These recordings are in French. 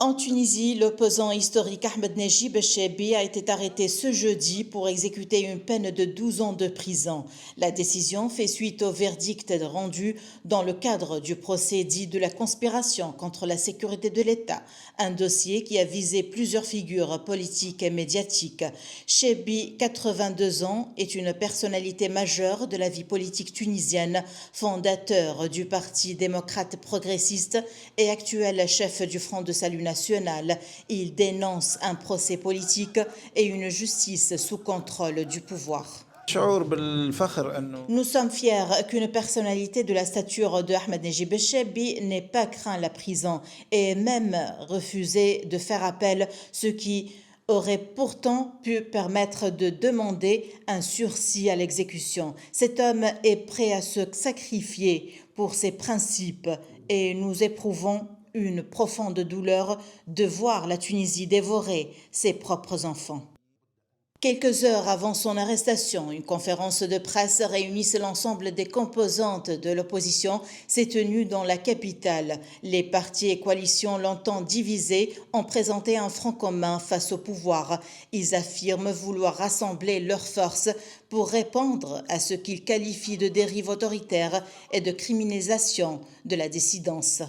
En Tunisie, l'opposant historique Ahmed Nejib Chebbi a été arrêté ce jeudi pour exécuter une peine de 12 ans de prison. La décision fait suite au verdict rendu dans le cadre du procès dit de la conspiration contre la sécurité de l'État, un dossier qui a visé plusieurs figures politiques et médiatiques. Chebbi, 82 ans, est une personnalité majeure de la vie politique tunisienne, fondateur du Parti démocrate progressiste et actuel chef du Front de salut national. Il dénonce un procès politique et une justice sous contrôle du pouvoir. Nous sommes fiers qu'une personnalité de la stature de Ahmed Nejib Chebbi n'ait pas craint la prison et même refusé de faire appel, ce qui aurait pourtant pu permettre de demander un sursis à l'exécution. Cet homme est prêt à se sacrifier pour ses principes et nous éprouvons une profonde douleur de voir la Tunisie dévorer ses propres enfants. Quelques heures avant son arrestation, une conférence de presse réunissant l'ensemble des composantes de l'opposition s'est tenue dans la capitale. Les partis et coalitions longtemps divisés ont présenté un front commun face au pouvoir. Ils affirment vouloir rassembler leurs forces pour répondre à ce qu'ils qualifient de dérive autoritaire et de criminalisation de la dissidence.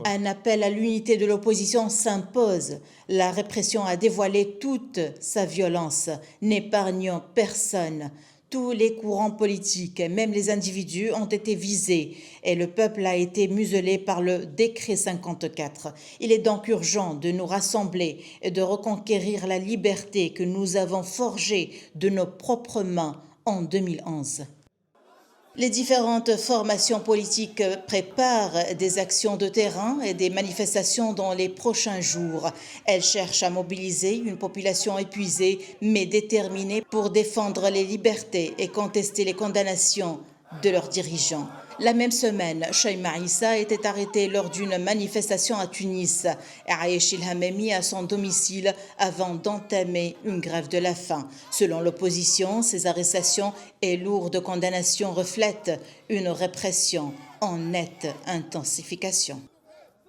Un appel à l'unité de l'opposition s'impose. La répression a dévoilé toute sa violence, n'épargnant personne. Tous les courants politiques, même les individus, ont été visés et le peuple a été muselé par le décret 54. Il est donc urgent de nous rassembler et de reconquérir la liberté que nous avons forgée de nos propres mains en 2011. Les différentes formations politiques préparent des actions de terrain et des manifestations dans les prochains jours. Elles cherchent à mobiliser une population épuisée mais déterminée pour défendre les libertés et contester les condamnations de leurs dirigeants. La même semaine, Chaïma Issa était arrêté lors d'une manifestation à Tunis et Aïch El-Hamemi à son domicile avant d'entamer une grève de la faim. Selon l'opposition, ces arrestations et lourdes condamnations reflètent une répression en nette intensification.